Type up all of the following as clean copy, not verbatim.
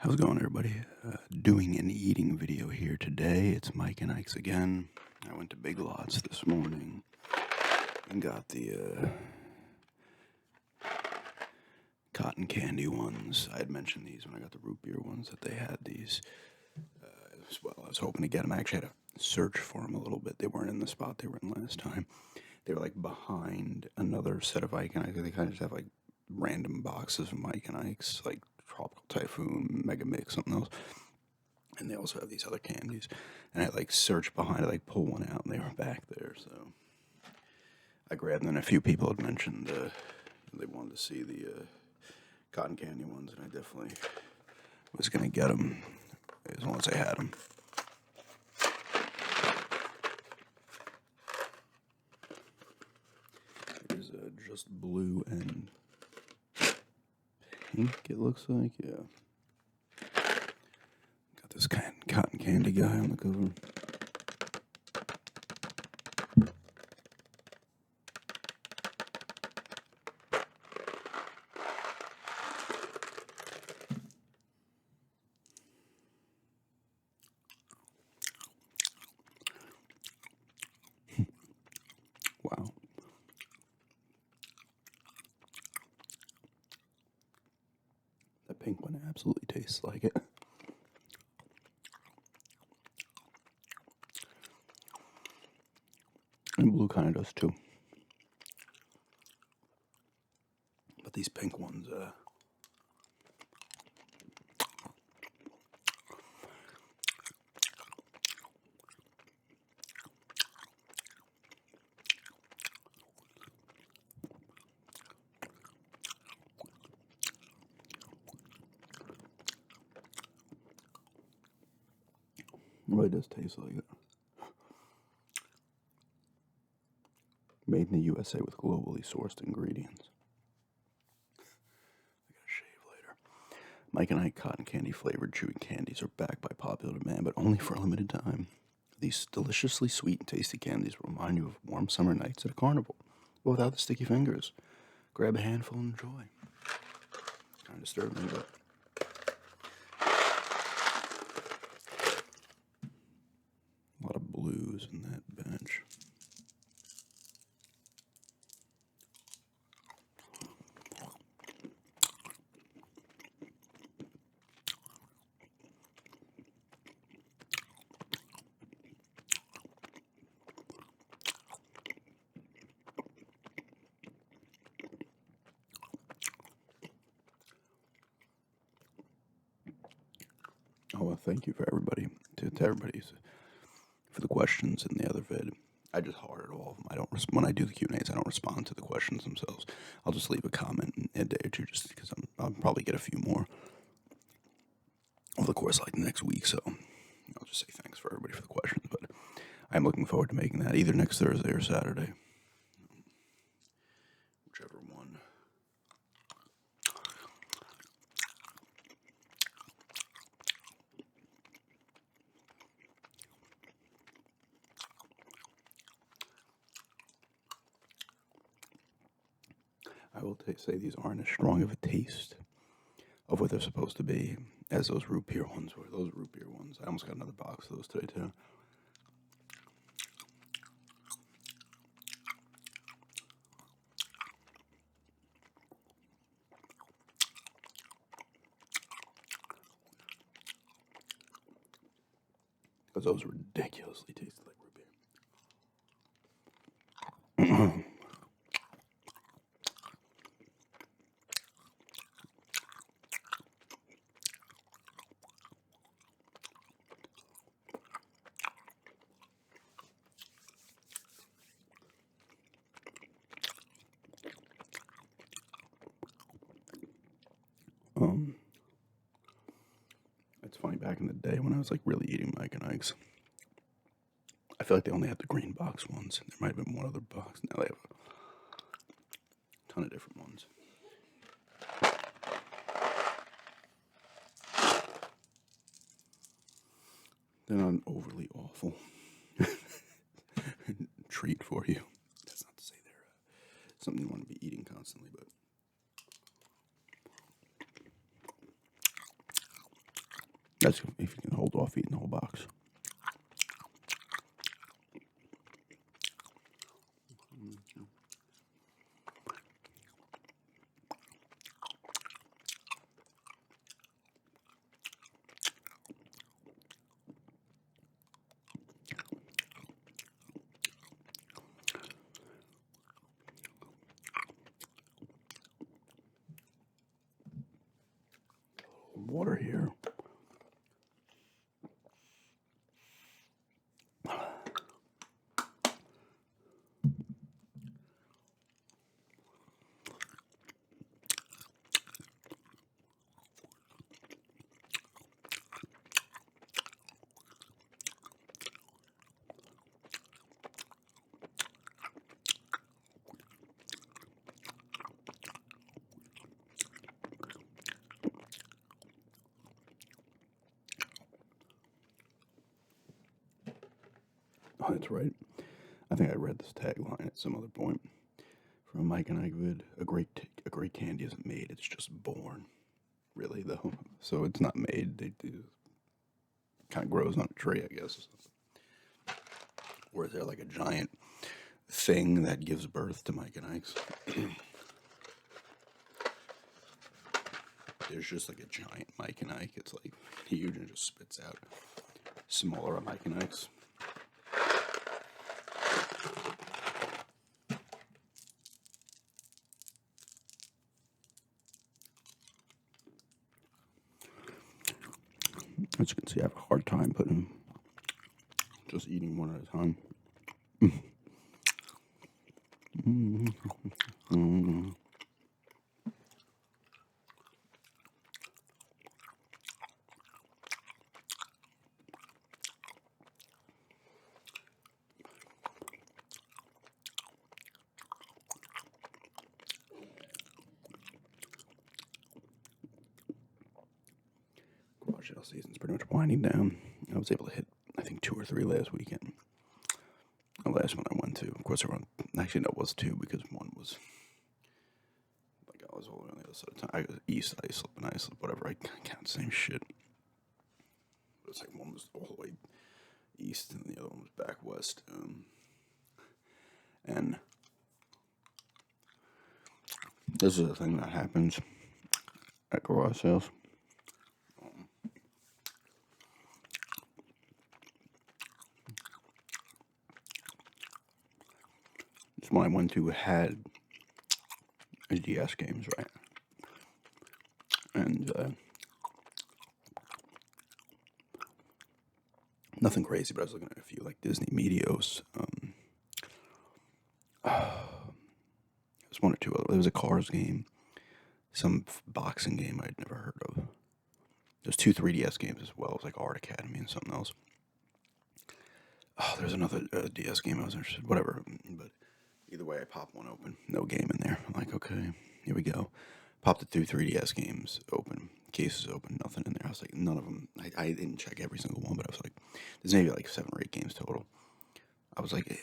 How's it going, everybody? Doing an eating video here today. It's Mike and Ike's again. I went to Big Lots this morning and got the cotton candy ones. I had mentioned these when I got the root beer ones, that they had these as well. I was hoping to get them. I actually had to search for them a little bit. They weren't in the spot they were in last time. They were like behind another set of Ike and Ike. They kind of just have like random boxes of Mike and Ike's, like Tropical Typhoon, Mega Mix, something else. And they also have these other candies. And I like searched behind it, like pull one out, and they were back there. So I grabbed them. And a few people had mentioned they wanted to see the cotton candy ones, and I definitely was gonna get them as long as I had them. There's just blue and pink. It looks like, yeah. Got this cotton candy guy on the cover. Wow. That pink one absolutely tastes like it. And blue kind of does too. But these pink ones, really does taste like it. Made in the USA with globally sourced ingredients. I gotta shave later. Mike and Ike cotton candy flavored chewing candies are back by popular demand, but only for a limited time. These deliciously sweet and tasty candies will remind you of warm summer nights at a carnival, but without the sticky fingers. Grab a handful and enjoy. Kind of disturbing, but a lot of blues in that bench. Oh, well, thank you for everybody, to everybody for the questions in the other vid. I just hearted all of them. I don't when I do the Q&As, I don't respond to the questions themselves. I'll just leave a comment in a day or two, just because I'll probably get a few more over the course of like the next week. So I'll just say thanks for everybody for the questions. But I'm looking forward to making that either next Thursday or Saturday, whichever one. I will say these aren't as strong of a taste of what they're supposed to be as those root beer ones were. Those root beer ones. I almost got another box of those today, too. Because those ridiculously tasted like root beer. It's funny, back in the day when I was like really eating Mike and Ike's, I feel like they only had the green box ones. There might have been one other box. Now they have a ton of different ones. They're not an overly awful treat for you. That's not to say they're something you want to be eating constantly, but That's if you can hold off eating the whole box. Water here. Oh, that's right. I think I read this tagline at some other point from a Mike and Ike vid. A great candy isn't made; it's just born. Really, though. So it's not made. They do kind of grows on a tree, I guess. Or is there like a giant thing that gives birth to Mike and Ike's? There's just like a giant Mike and Ike. It's like huge and just spits out smaller Mike and Ike's. As you can see, I have a hard time putting just eating one at a time. Garage sale season's pretty much winding down. I was able to hit, I think, 2 or 3 last weekend. The last one I went to, of course, actually, no, it was 2 because one was like I was all on the other side of town. I was east, Islip, and Islip, whatever. I count the same shit. But it's like one was all the way east and the other one was back west. And this is a thing that happens at garage sales. This one I went to had DS games, right? And nothing crazy, but I was looking at a few like Disney Medios. There's one or two other. There was a Cars game, some boxing game I'd never heard of. There's 2 3DS games as well. It was like Art Academy and something else. Oh, there's another DS game I was interested. Whatever, but either way, I popped one open. No game in there. I'm like, okay, here we go. Popped the 2 3DS games open. Cases open. Nothing in there. I was like, none of them. I didn't check every single one, but I was like, there's maybe like 7 or 8 games total. I was like,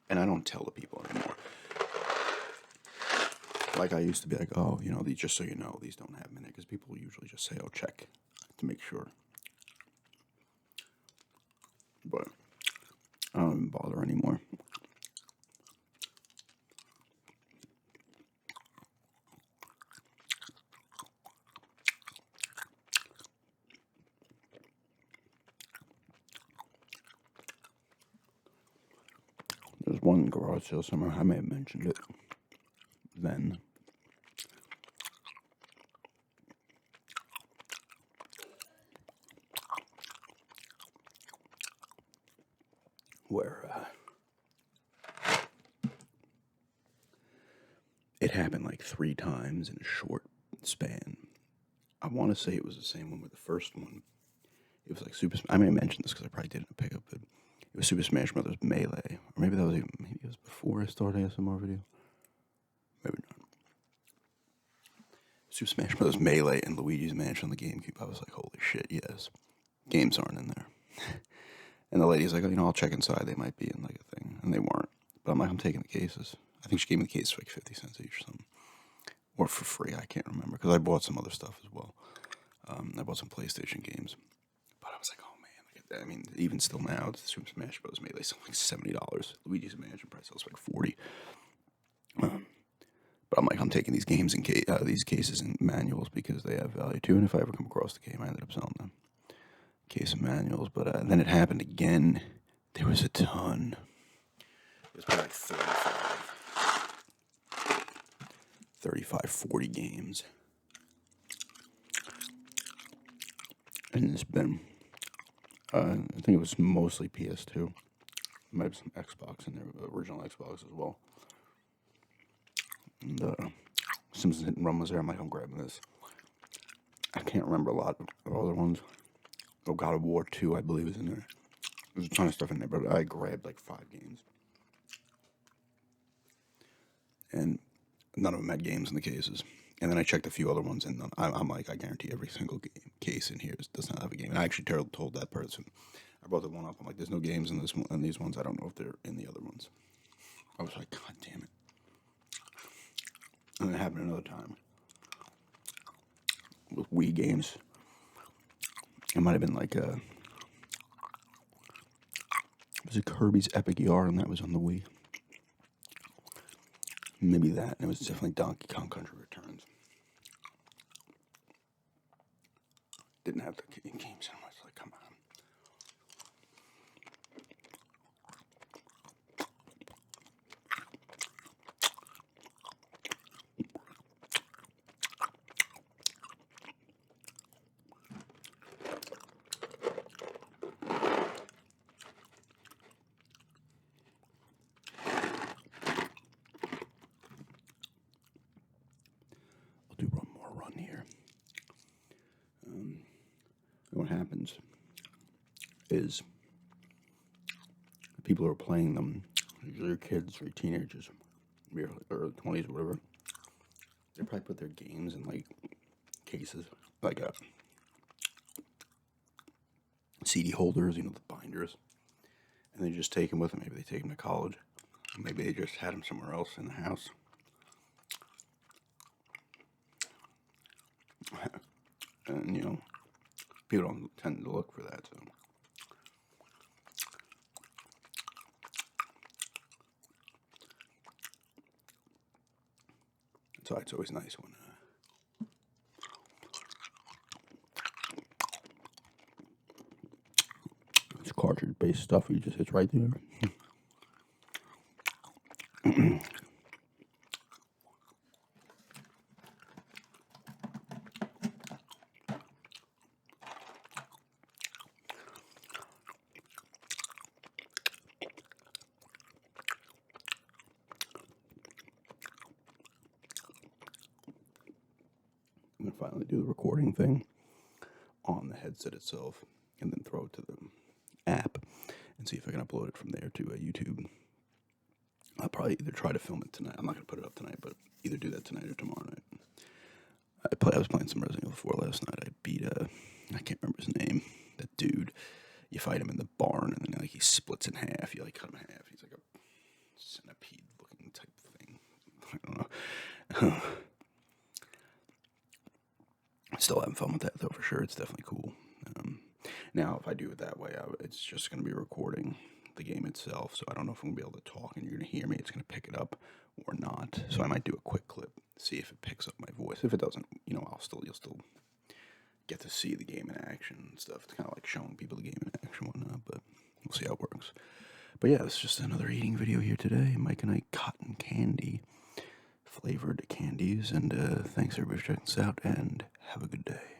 and I don't tell the people anymore. Like I used to be like, oh, these, just so you know, these don't have them in it, because people usually just say, oh, check to make sure. But I don't even bother anymore. There's one garage sale somewhere. I may have mentioned it then. Where it happened like 3 times in a short span. I want to say it was the same one with the first one. It was like I may have mentioned this because I probably did it in a pickup, but it was Super Smash Brothers Melee. Or maybe it was before I started ASMR video. Maybe not. Super Smash Brothers Melee and Luigi's Mansion on the GameCube. I was like, holy shit, yes. Games aren't in there. And the lady's like, I'll check inside. They might be in like a thing. And they weren't. But I'm like, I'm taking the cases. I think she gave me the cases for like 50 cents each or something. Or for free, I can't remember. Because I bought some other stuff as well. I bought some PlayStation games, but I was like, oh man, I mean, even still now, the Super Smash Bros. Made like something like $70. Luigi's Mansion price was like 40. But I'm like, I'm taking these games in these cases and manuals because they have value too. And if I ever come across the game, I ended up selling them. Case of manuals, but then it happened again. There was a ton. It was probably like 35, 40 games. And it's been, I think it was mostly PS2. Might have some Xbox in there, original Xbox as well. And Simpsons Hit and Run was there. I'm like, I'm grabbing this. I can't remember a lot of other ones. Oh, God of War 2, I believe, is in there. There's a ton of stuff in there, but I grabbed like 5 games. And none of them had games in the cases. And then I checked a few other ones, and I'm like, I guarantee every single case in here does not have a game. And I actually told that person, I brought the one up. I'm like, there's no games in this one, and these ones. I don't know if they're in the other ones. I was like, God damn it. And it happened another time with Wii games. It might have been like was it Kirby's Epic Yarn, and that was on the Wii. Maybe that, and it was definitely Donkey Kong Country Returns. Didn't have the games in them. I was like, come on. I'll do one more run here. What happens is people who are playing them, usually your kids or teenagers, or early 20s or whatever, they probably put their games in like cases, like CD holders, the binders, and they just take them with them. Maybe they take them to college. Maybe they just had them somewhere else in the house. And, people don't tend to look for that, so. That's why it's always nice when it's cartridge-based stuff. It's right there. I'm gonna finally do the recording thing on the headset itself, and then throw it to the app, and see if I can upload it from there to YouTube. I'll probably either try to film it tonight. I'm not gonna put it up tonight, but either do that tonight or tomorrow night. I was playing some Resident Evil 4 last night. I beat I can't remember his name. That dude. You fight him in the barn, and then he splits in half. You cut him in half. He's like a centipede-looking type thing. I don't know. Still having fun with that though, for sure. It's definitely cool. Now, if I do it that way, it's just going to be recording the game itself. So I don't know if I'm going to be able to talk and you're going to hear me. It's going to pick it up or not. So I might do a quick clip, see if it picks up my voice. If it doesn't, you'll still get to see the game in action and stuff. It's kind of like showing people the game in action and whatnot. But we'll see how it works. But yeah, it's just another eating video here today. Mike and I cotton candy flavored candies. And thanks everybody for checking this out, and have a good day.